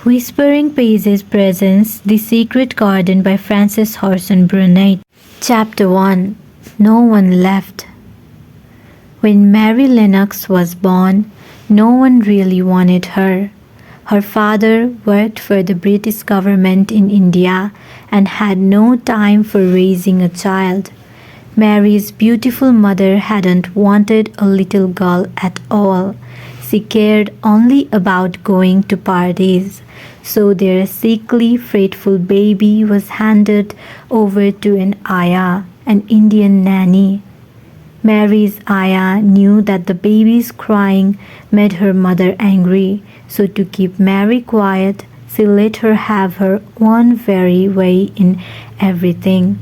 Whispering Pages presents The Secret Garden by Frances Hodgson Burnett. Chapter 1. No One Left. When Mary Lennox was born, no one really wanted her. Her father worked for the British government in India and had no time for raising a child. Mary's beautiful mother hadn't wanted a little girl at all. She cared only about going to parties, so their sickly, fretful baby was handed over to an ayah, an Indian nanny. Mary's ayah knew that the baby's crying made her mother angry, so to keep Mary quiet, she let her have her own very way in everything.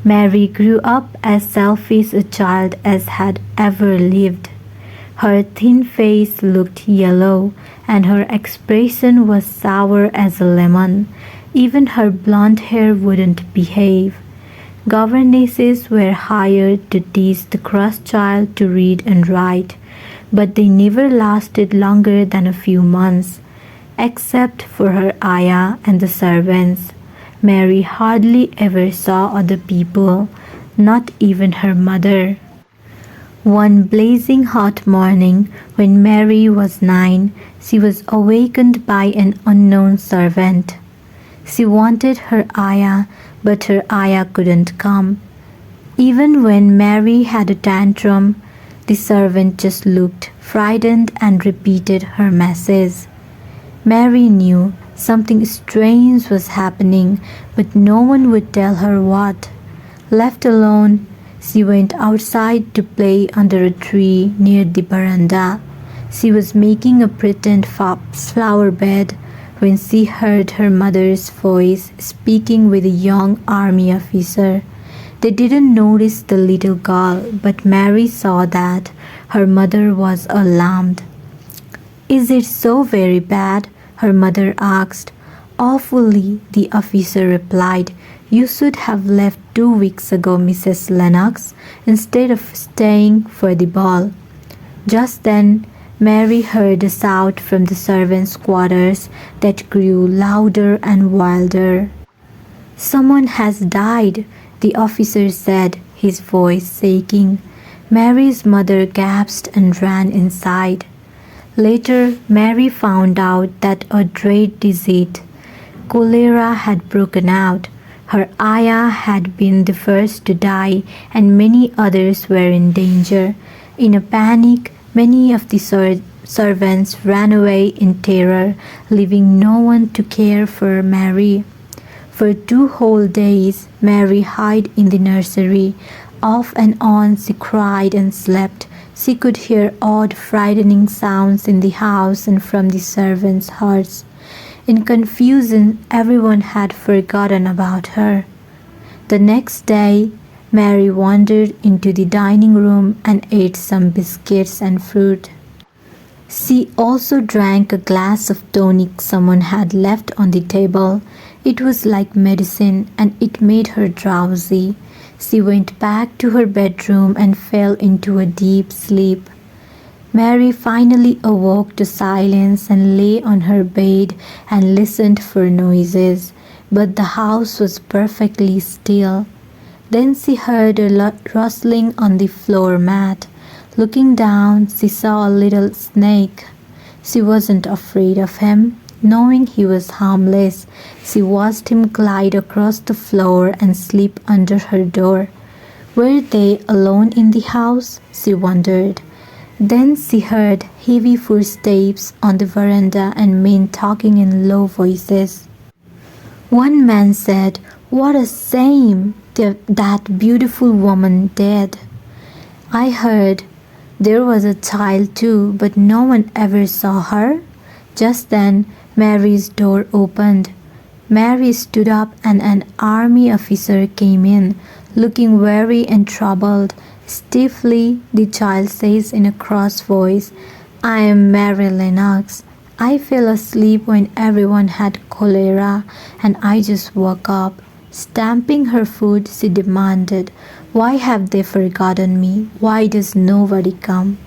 Mary grew up as selfish a child as had ever lived. Her thin face looked yellow, and her expression was sour as a lemon. Even her blonde hair wouldn't behave. Governesses were hired to teach the cross child to read and write, but they never lasted longer than a few months. Except for her ayah and the servants, Mary hardly ever saw other people, not even her mother. One blazing hot morning, when Mary was 9, she was awakened by an unknown servant. She wanted her ayah, but her ayah couldn't come. Even when Mary had a tantrum, the servant just looked frightened and repeated her message. Mary knew something strange was happening, but no one would tell her what. Left alone, she went outside to play under a tree near the veranda. She was making a pretend flower bed when she heard her mother's voice speaking with a young army officer. They didn't notice the little girl, but Mary saw that her mother was alarmed. "Is it so very bad?" her mother asked. "Awfully," the officer replied. "You should have left 2 weeks ago, Mrs. Lennox, instead of staying for the ball." Just then, Mary heard a shout from the servants' quarters that grew louder and wilder. "Someone has died," the officer said, his voice shaking. Mary's mother gasped and ran inside. Later, Mary found out that a dread disease, cholera, had broken out. Her ayah had been the first to die, and many others were in danger. In a panic, many of the servants ran away in terror, leaving no one to care for Mary. For 2 whole days, Mary hid in the nursery. Off and on she cried and slept. She could hear odd, frightening sounds in the house and from the servants' huts. In confusion, everyone had forgotten about her. The next day, Mary wandered into the dining room and ate some biscuits and fruit. She also drank a glass of tonic someone had left on the table. It was like medicine, and it made her drowsy. She went back to her bedroom and fell into a deep sleep. Mary finally awoke to silence and lay on her bed and listened for noises, but the house was perfectly still. Then she heard a rustling on the floor mat. Looking down, she saw a little snake. She wasn't afraid of him. Knowing he was harmless, she watched him glide across the floor and slip under her door. Were they alone in the house? She wondered. Then she heard heavy footsteps on the veranda and men talking in low voices. One man said, "What a shame that beautiful woman dead." I heard there was a child too, but no one ever saw her. Just then, Mary's door opened. Mary stood up and an army officer came in, looking weary and troubled. Stiffly, the child says in a cross voice, "I am Mary Lennox. I fell asleep when everyone had cholera, and I just woke up." Stamping her foot, she demanded, "Why have they forgotten me? Why does nobody come?"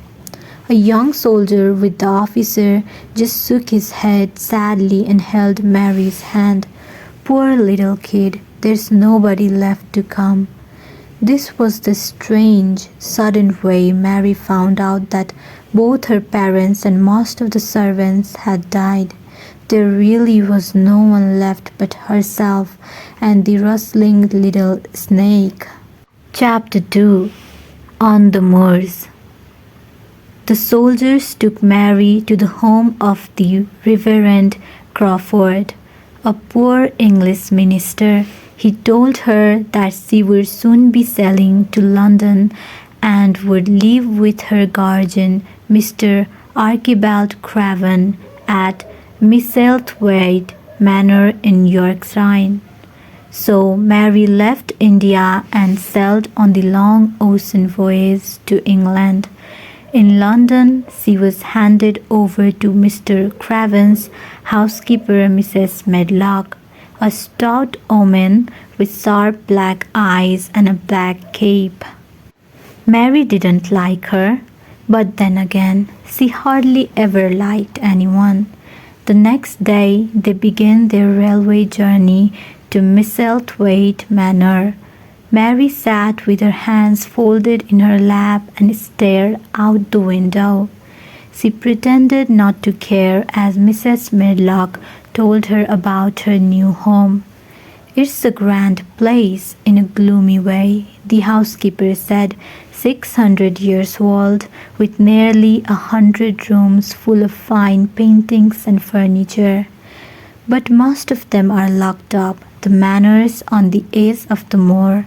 A young soldier with the officer just shook his head sadly and held Mary's hand. Poor little kid, there's nobody left to come. This was the strange, sudden way Mary found out that both her parents and most of the servants had died. There really was no one left but herself and the rustling little snake. Chapter 2. On the Moors. The soldiers took Mary to the home of the Reverend Crawford, a poor English minister. He told her that she would soon be sailing to London and would live with her guardian, Mr. Archibald Craven, at Misselthwaite Manor in Yorkshire. So Mary left India and sailed on the long ocean voyage to England. In London, she was handed over to Mr. Craven's housekeeper, Mrs. Medlock, a stout woman with sharp black eyes and a black cape. Mary didn't like her, but then again, she hardly ever liked anyone. The next day, they began their railway journey to Misselthwaite Manor. Mary sat with her hands folded in her lap and stared out the window. She pretended not to care as Mrs. Medlock told her about her new home. "It's a grand place in a gloomy way," the housekeeper said, 600 years old, with nearly 100 rooms full of fine paintings and furniture. "But most of them are locked up. The manor's on the edge of the moor.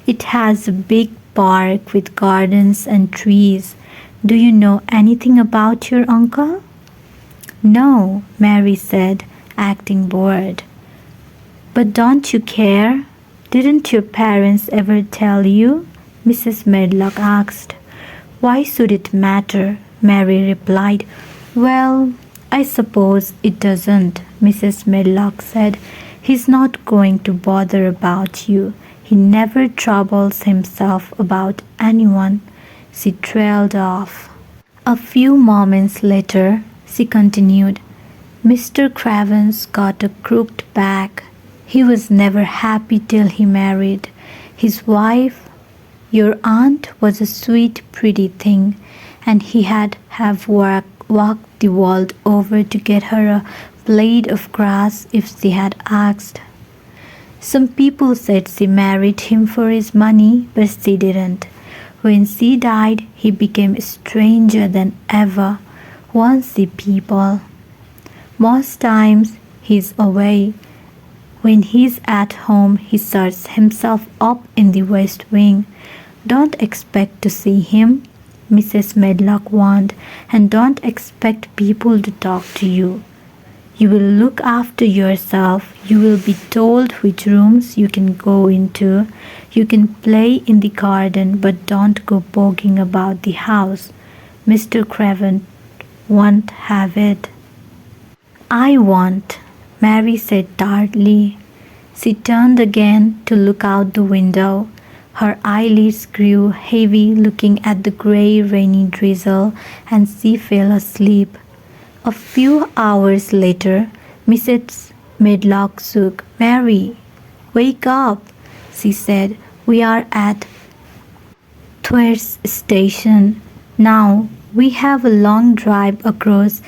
It has a big park with gardens and trees. Do you know anything about your uncle?" "No," Mary said, acting bored. "But don't you care? Didn't your parents ever tell you?" Mrs. Medlock asked. "Why should it matter?" Mary replied. "Well, I suppose it doesn't," Mrs. Medlock said. "He's not going to bother about you. He never troubles himself about anyone." She trailed off. A few moments later, she continued, "Mr. Craven's got a crooked back. He was never happy till he married. His wife, your aunt, was a sweet, pretty thing, and he had have walked the world over to get her a blade of grass if she had asked. Some people said she married him for his money, but she didn't. When she died, he became stranger than ever. Won't see people. Most times he's away. When he's at home, he shuts himself up in the West Wing. Don't expect to see him," Mrs. Medlock warned, "and don't expect people to talk to you. You will look after yourself. You will be told which rooms you can go into. You can play in the garden, but don't go poking about the house. Mr. Craven won't have it." "I won't," Mary said tartly. She turned again to look out the window. Her eyelids grew heavy looking at the grey rainy drizzle, and she fell asleep. A few hours later, Mrs. Medlock shook. "Mary, wake up," she said. "We are at Thwaites Station. Now we have a long drive across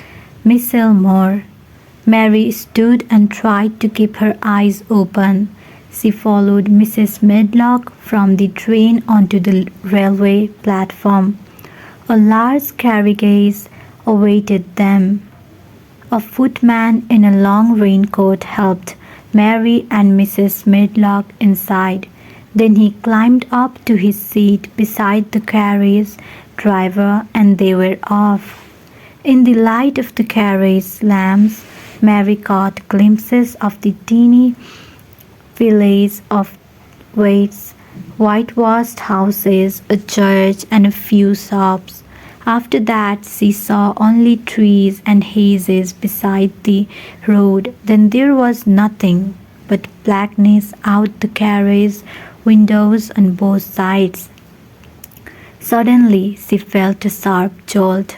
Misselmoor." Mary stood and tried to keep her eyes open. She followed Mrs. Medlock from the train onto the railway platform. A large carriage awaited them. A footman in a long raincoat helped Mary and Mrs. Medlock inside. Then he climbed up to his seat beside the carriage driver and they were off. In the light of the carriage lamps, Mary caught glimpses of the teeny village of Thwaites, whitewashed houses, a church, and a few shops. After that, she saw only trees and hazes beside the road. Then there was nothing but blackness out the carriage windows on both sides. Suddenly, she felt a sharp jolt.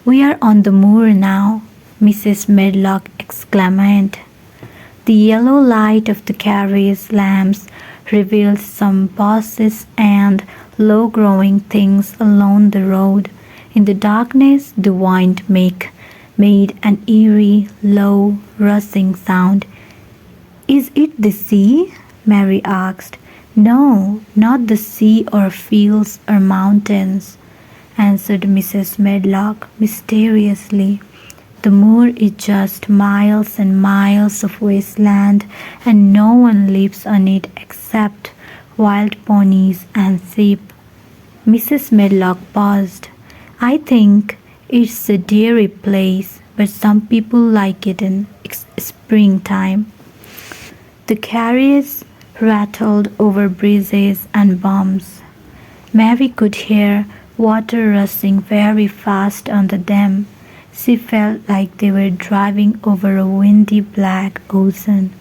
"We are on the moor now," Mrs. Medlock exclaimed. The yellow light of the carriage lamps revealed some bushes and low-growing things along the road. In the darkness, the wind made an eerie, low, rushing sound. "Is it the sea?" Mary asked. "No, not the sea or fields or mountains," answered Mrs. Medlock mysteriously. "The moor is just miles and miles of wasteland, and no one lives on it except wild ponies and sheep." Mrs. Medlock paused. "I think it's a dreary place, but some people like it in springtime." The carriage rattled over bridges and bumps. Mary could hear water rushing very fast on the dam. She felt like they were driving over a windy black ocean.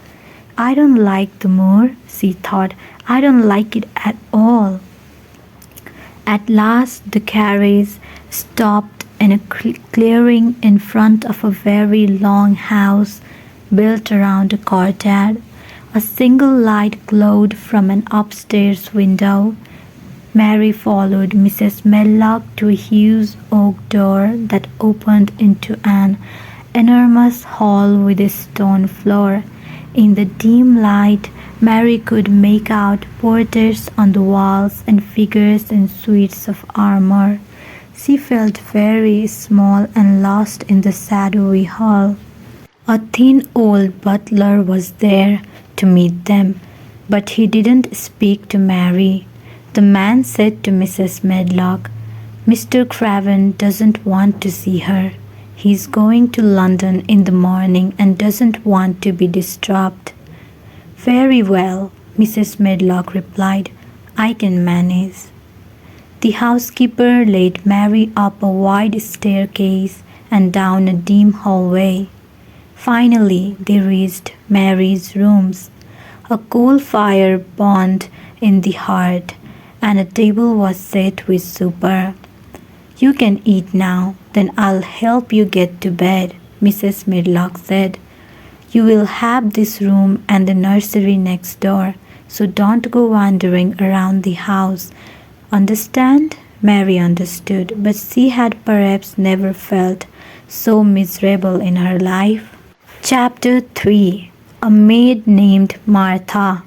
"I don't like the moor," she thought. "I don't like it at all." At last the carriage stopped in a clearing in front of a very long house built around a courtyard. A single light glowed from an upstairs window. Mary followed Mrs. Medlock to a huge oak door that opened into an enormous hall with a stone floor. In the dim light, Mary could make out portraits on the walls and figures in suits of armor. She felt very small and lost in the shadowy hall. A thin old butler was there to meet them, but he didn't speak to Mary. The man said to Mrs. Medlock, "Mr. Craven doesn't want to see her. He's going to London in the morning and doesn't want to be disturbed." "Very well," Mrs. Medlock replied. "I can manage." The housekeeper led Mary up a wide staircase and down a dim hallway. Finally, they reached Mary's rooms. A coal fire burned in the hearth, and a table was set with supper. "You can eat now, then I'll help you get to bed," Mrs. Medlock said. "You will have this room and the nursery next door, so don't go wandering around the house. Understand?" Mary understood, but she had perhaps never felt so miserable in her life. Chapter 3. A Maid Named Martha.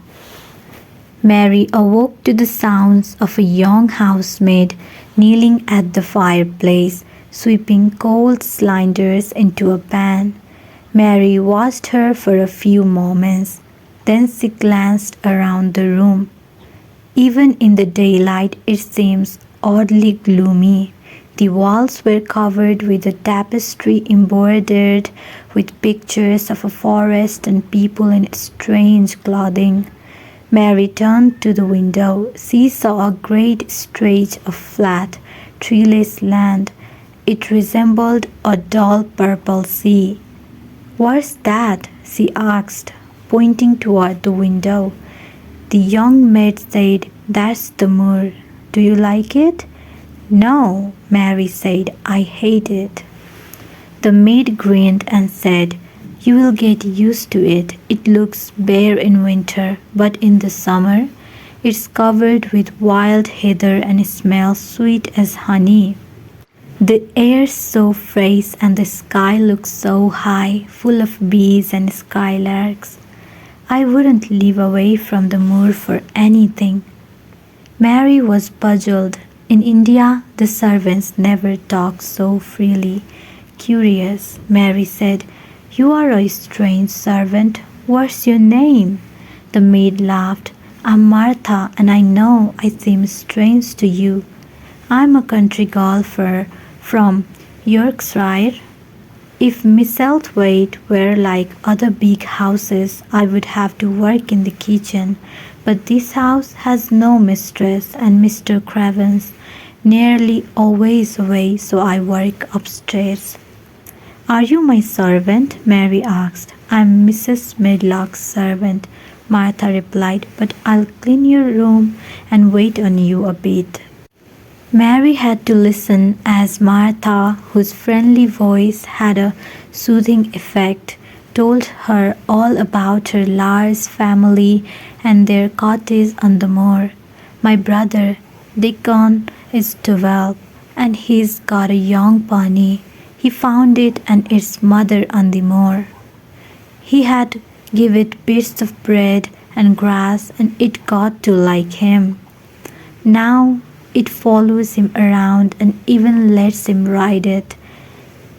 Mary awoke to the sounds of a young housemaid kneeling at the fireplace, sweeping cold cinders into a pan. Mary watched her for a few moments. Then she glanced around the room. Even in the daylight, it seems oddly gloomy. The walls were covered with a tapestry embroidered with pictures of a forest and people in strange clothing. Mary turned to the window. She saw a great stretch of flat, treeless land. It resembled a dull purple sea. "What's that?" she asked, pointing toward the window. The young maid said, "That's the moor. Do you like it?" "No," Mary said, "I hate it." The maid grinned and said, "You will get used to it. It looks bare in winter, but in the summer it's covered with wild heather and smells sweet as honey. The air's so fresh and the sky looks so high, full of bees and skylarks. I wouldn't live away from the moor for anything." Mary was puzzled. In India, the servants never talk so freely. "Curious," Mary said. "You are a strange servant. What's your name?" The maid laughed. "I'm Martha, and I know I seem strange to you. I'm a country girl from Yorkshire. If Misselthwaite were like other big houses, I would have to work in the kitchen. But this house has no mistress, and Mr. Craven's nearly always away, so I work upstairs." "Are you my servant?" Mary asked. "I'm Mrs. Medlock's servant," Martha replied, "but I'll clean your room and wait on you a bit." Mary had to listen as Martha, whose friendly voice had a soothing effect, told her all about her Lars family and their cottage on the moor. My brother, Dickon, is 12 and he's got a young pony. He found it and its mother on the moor. He had give it bits of bread and grass and it got to like him. Now it follows him around and even lets him ride it.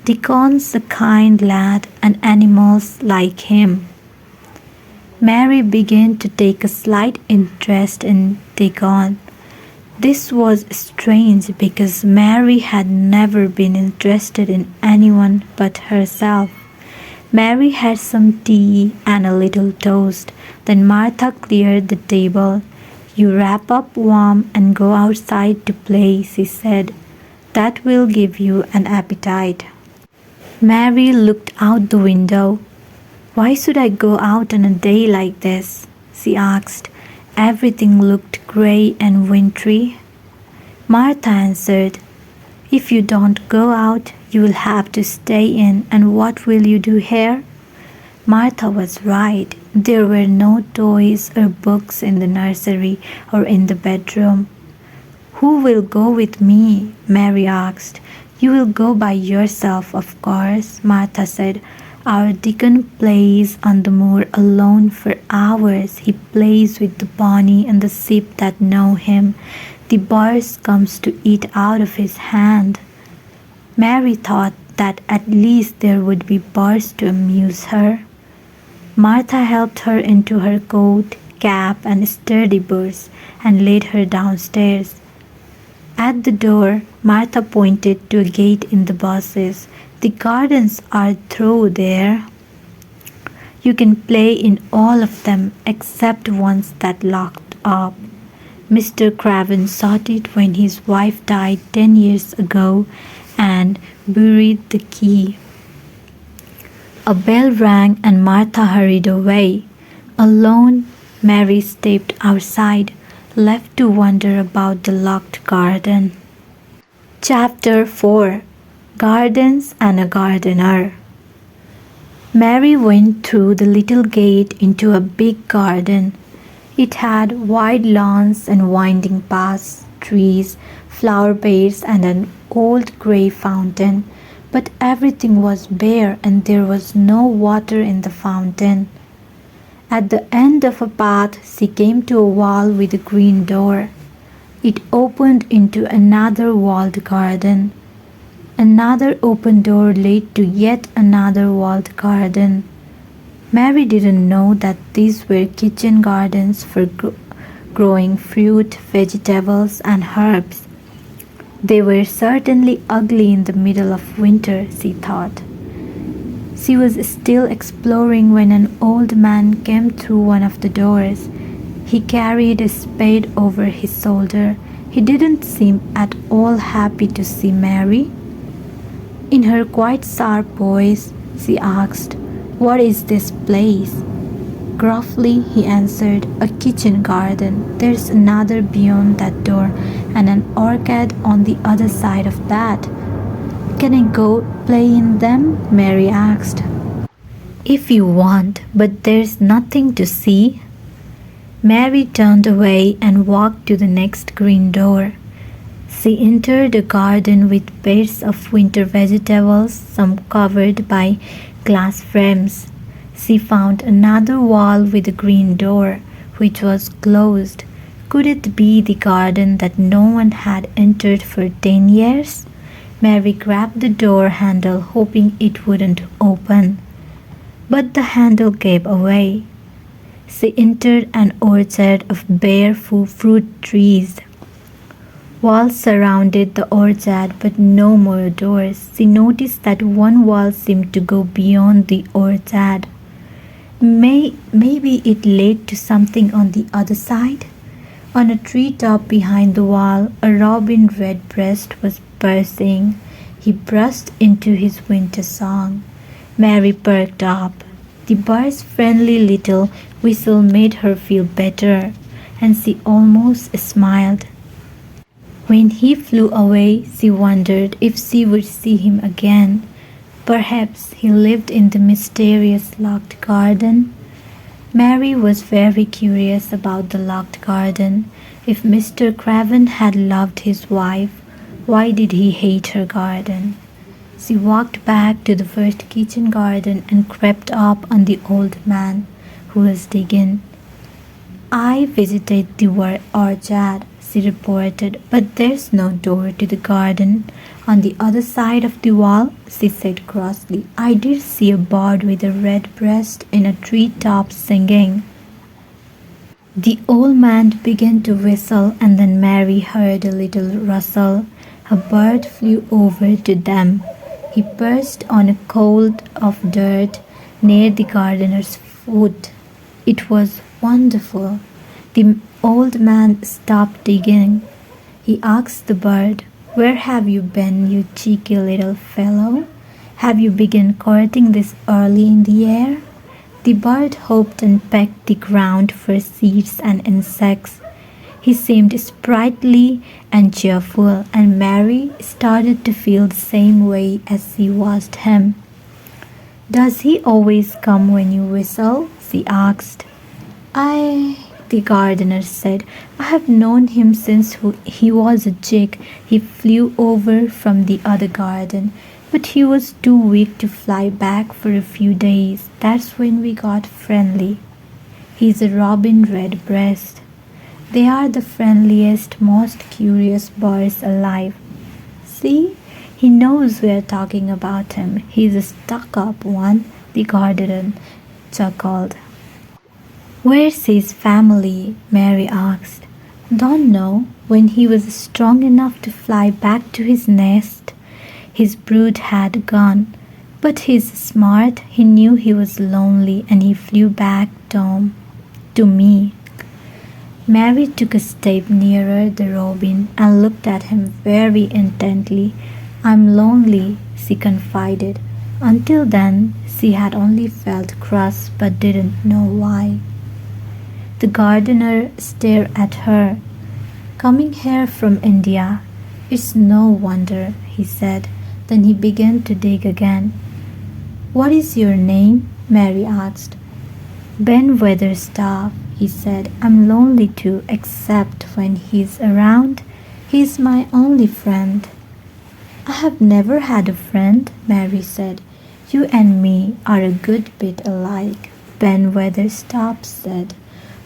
Dickon's a kind lad and animals like him. Mary began to take a slight interest in Dickon. This was strange because Mary had never been interested in anyone but herself. Mary had some tea and a little toast. Then Martha cleared the table. You wrap up warm and go outside to play, she said. That will give you an appetite. Mary looked out the window. Why should I go out on a day like this? She asked. Everything looked grey and wintry. Martha answered, If you don't go out, you will have to stay in, and what will you do here? Martha was right. There were no toys or books in the nursery or in the bedroom. Who will go with me? Mary asked. You will go by yourself, of course, Martha said. Our Dickon plays on the moor alone for hours. He plays with the pony and the sheep that know him. The birds comes to eat out of his hand. Mary thought that at least there would be birds to amuse her. Martha helped her into her coat, cap, and sturdy boots and led her downstairs. At the door, Martha pointed to a gate in the bushes. The gardens are through there. You can play in all of them except ones that locked up. Mr. Craven sought it when his wife died 10 years ago and buried the key. A bell rang and Martha hurried away. Alone, Mary stepped outside, left to wonder about the locked garden. Chapter 4 Gardens and a Gardener. Mary went through the little gate into a big garden. It had wide lawns and winding paths, trees, flower beds, and an old grey fountain. But everything was bare and there was no water in the fountain. At the end of a path, she came to a wall with a green door. It opened into another walled garden. Another open door led to yet another walled garden. Mary didn't know that these were kitchen gardens for growing fruit, vegetables, and herbs. They were certainly ugly in the middle of winter, she thought. She was still exploring when an old man came through one of the doors. He carried a spade over his shoulder. He didn't seem at all happy to see Mary. In her quite sharp voice, she asked, What is this place? Gruffly, he answered, A kitchen garden. There's another beyond that door and an orchard on the other side of that. Can I go play in them? Mary asked. If you want, but there's nothing to see. Mary turned away and walked to the next green door. She entered a garden with beds of winter vegetables, some covered by glass frames. She found another wall with a green door, which was closed. Could it be the garden that no one had entered for 10 years? Mary grabbed the door handle, hoping it wouldn't open. But the handle gave away. She entered an orchard of bare fruit trees. Walls surrounded the orchard, but no more doors. She noticed that one wall seemed to go beyond the orchard. Maybe it led to something on the other side. On a treetop behind the wall, a robin redbreast was bursting. He burst into his winter song. Mary perked up. The bird's friendly little whistle made her feel better, and she almost smiled. When he flew away, she wondered if she would see him again. Perhaps he lived in the mysterious locked garden. Mary was very curious about the locked garden. If Mr. Craven had loved his wife, why did he hate her garden? She walked back to the first kitchen garden and crept up on the old man who was digging. I visited the orchard, she reported, but there's no door to the garden. On the other side of the wall, she said crossly, I did see a bird with a red breast in a tree-top singing. The old man began to whistle, and then Mary heard a little rustle. A bird flew over to them. He perched on a clod of dirt near the gardener's foot. It was wonderful. The old man stopped digging. He asked the bird, Where have you been, you cheeky little fellow? Have you begun courting this early in the year? The bird hopped and pecked the ground for seeds and insects. He seemed sprightly and cheerful, and Mary started to feel the same way as she watched him. Does he always come when you whistle? She asked. The gardener said, I have known him since he was a chick. He flew over from the other garden, but he was too weak to fly back for a few days. That's when we got friendly. He's a robin redbreast. They are the friendliest, most curious birds alive. See, he knows we're talking about him. He's a stuck-up one, the gardener chuckled. Where's his family? Mary asked. Don't know. When he was strong enough to fly back to his nest, his brood had gone. But he's smart. He knew he was lonely, and he flew back to me. Mary took a step nearer the robin and looked at him very intently. I'm lonely, she confided. Until then, she had only felt cross but didn't know why. The gardener stared at her. Coming here from India, it's no wonder, he said. Then he began to dig again. What is your name? Mary asked. Ben Weatherstaff, he said. I'm lonely too, except when he's around. He's my only friend. I have never had a friend, Mary said. You and me are a good bit alike, Ben Weatherstaff said.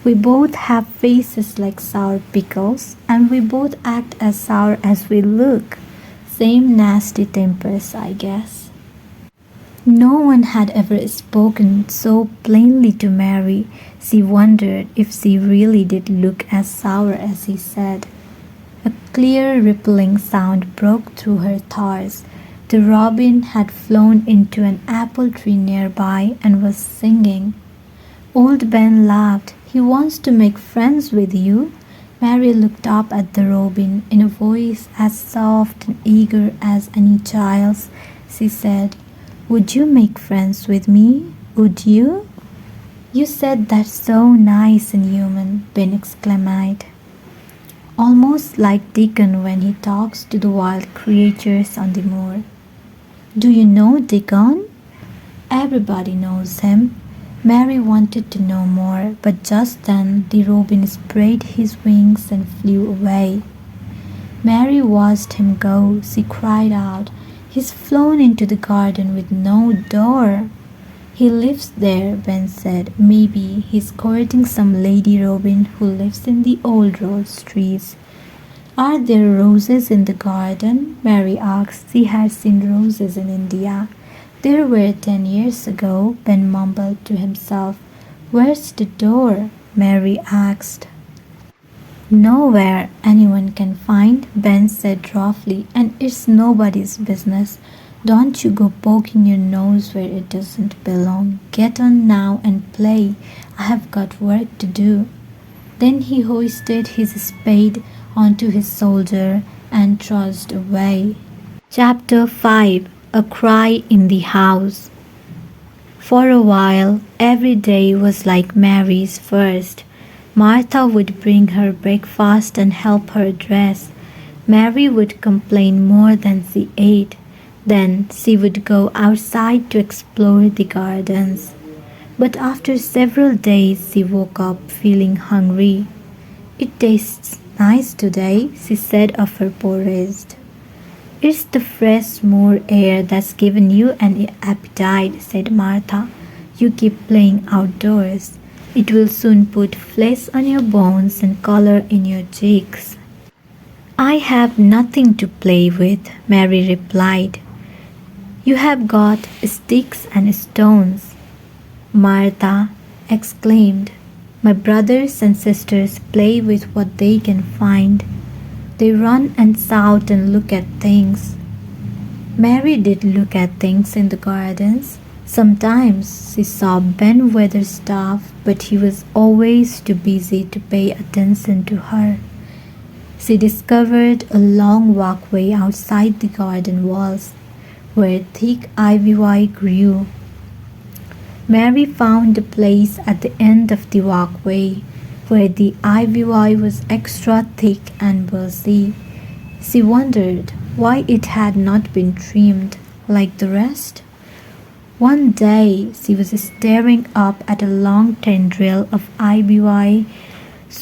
We both have faces like sour pickles, and we both act as sour as we look. Same nasty tempers, I guess. No one had ever spoken so plainly to Mary. She wondered if she really did look as sour as he said. A clear rippling sound broke through her thoughts. The robin had flown into an apple tree nearby and was singing. Old Ben laughed. He wants to make friends with you. Mary looked up at the robin in a voice as soft and eager as any child's. She said, Would you make friends with me? Would you? You said that's so nice and human, Ben exclaimed. Almost like Dickon when he talks to the wild creatures on the moor. Do you know Dickon? Everybody knows him. Mary wanted to know more, but just then the robin spread his wings and flew away. Mary watched him go. She cried out, He's flown into the garden with no door. He lives there, Ben said. Maybe he's courting some lady robin who lives in the old rose trees. Are there roses in the garden? Mary asked. She had seen roses in India. There were 10 years ago, Ben mumbled to himself. Where's the door? Mary asked. Nowhere anyone can find, Ben said roughly, and it's nobody's business. Don't you go poking your nose where it doesn't belong. Get on now and play. I have got work to do. Then he hoisted his spade onto his shoulder and trudged away. Chapter 5. A Cry in the House. For a while, every day was like Mary's first. Martha would bring her breakfast and help her dress. Mary would complain more than she ate. Then she would go outside to explore the gardens. But after several days, she woke up feeling hungry. "It tastes nice today," she said of her porridge. "It's the fresh moor air that's given you an appetite," said Martha. "You keep playing outdoors. It will soon put flesh on your bones and color in your cheeks." "I have nothing to play with," Mary replied. "You have got sticks and stones." Martha exclaimed, "My brothers and sisters play with what they can find. They run and shout and look at things." Mary did look at things in the gardens. Sometimes she saw Ben Weatherstaff, but he was always too busy to pay attention to her. She discovered a long walkway outside the garden walls, where thick ivy grew. Mary found a place at the end of the walkway where the ivy was extra thick and bushy. She wondered why it had not been trimmed like the rest. One day she was staring up at a long tendril of ivy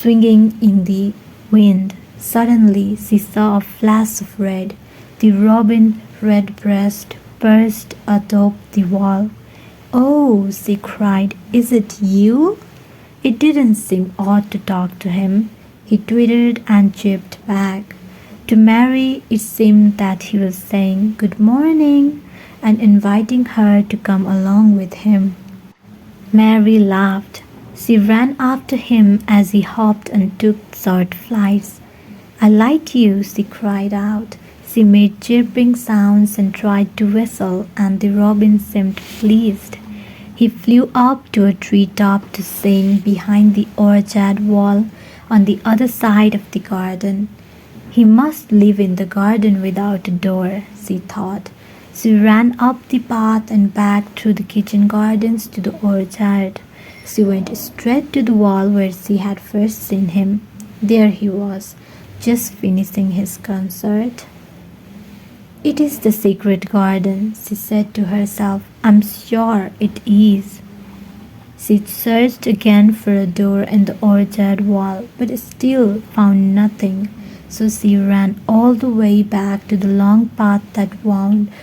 swinging in the wind. Suddenly she saw a flash of red. The robin redbreast burst atop the wall. "Oh," she cried, "is it you?" It didn't seem odd to talk to him. He twittered and chirped back. To Mary it seemed that he was saying good morning and inviting her to come along with him. Mary laughed. She ran after him as he hopped and took short flights. "I like you," she cried out. She made chirping sounds and tried to whistle, and the robin seemed pleased. He flew up to a treetop to sing behind the orchard wall on the other side of the garden. He must live in the garden without a door, she thought. She ran up the path and back through the kitchen gardens to the orchard. She went straight to the wall where she had first seen him. There he was, just finishing his concert. "It is the secret garden," she said to herself. "I'm sure it is." She searched again for a door in the orchard wall, but still found nothing. So she ran all the way back to the long path that wound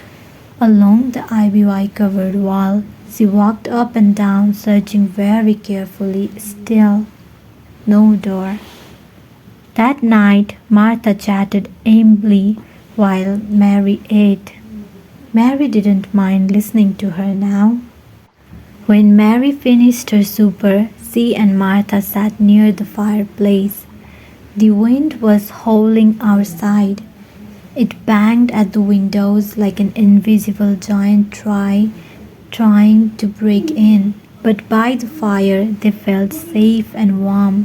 along the ivy-covered wall. She walked up and down, searching very carefully. Still no door. That night Martha chatted aimlessly while Mary ate. Mary didn't mind listening to her now. When Mary finished her supper, she and Martha sat near the fireplace. The wind was howling outside. It banged at the windows like an invisible giant trying to break in, but by the fire they felt safe and warm.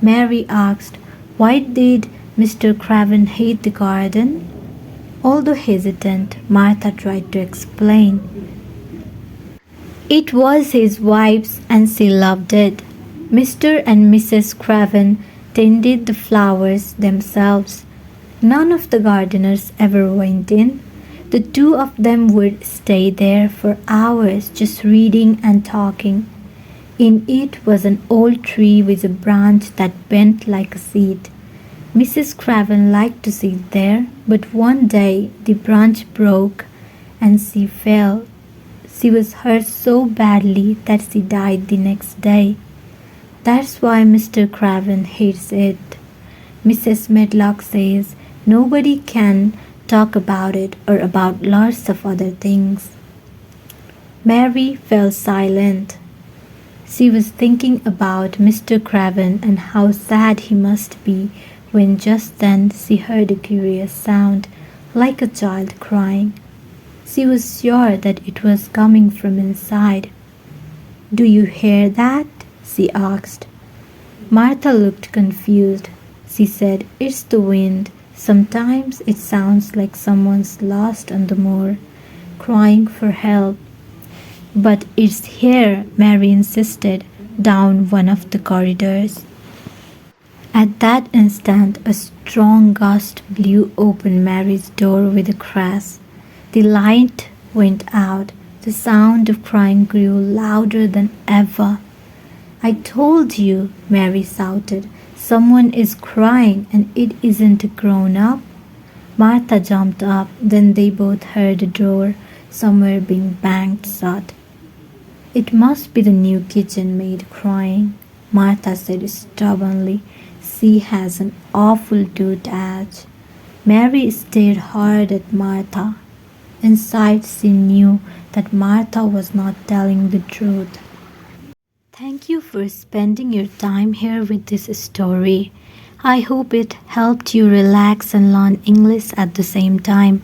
Mary asked, "Why did Mr. Craven hate the garden?" Although hesitant, Martha tried to explain. "It was his wife's and she loved it. Mr. and Mrs. Craven tended the flowers themselves. None of the gardeners ever went in. The two of them would stay there for hours just reading and talking. In it was an old tree with a branch that bent like a seat. Mrs. Craven liked to sit there, but one day the branch broke and she fell. She was hurt so badly that she died the next day. That's why Mr. Craven hates it. Mrs. Medlock says nobody can talk about it or about lots of other things." Mary fell silent. She was thinking about Mr. Craven and how sad he must be when just then she heard a curious sound, like a child crying. She was sure that it was coming from inside. "Do you hear that?" she asked. Martha looked confused. She said, "It's the wind. Sometimes it sounds like someone's lost on the moor, crying for help." "But it's here," Mary insisted, down one of the corridors. At that instant, a strong gust blew open Mary's door with a crash. The light went out. The sound of crying grew louder than ever. "I told you," Mary shouted. "Someone is crying, and it isn't a grown-up." Martha jumped up. Then they both heard a door somewhere being banged shut. "It must be the new kitchen maid crying," Martha said stubbornly. "She has an awful toothache." Mary stared hard at Martha. Inside she knew that Martha was not telling the truth. Thank you for spending your time here with this story. I hope it helped you relax and learn English at the same time.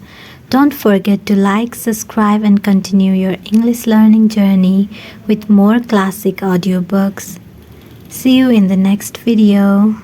Don't forget to like, subscribe, and continue your English learning journey with more classic audiobooks. See you in the next video.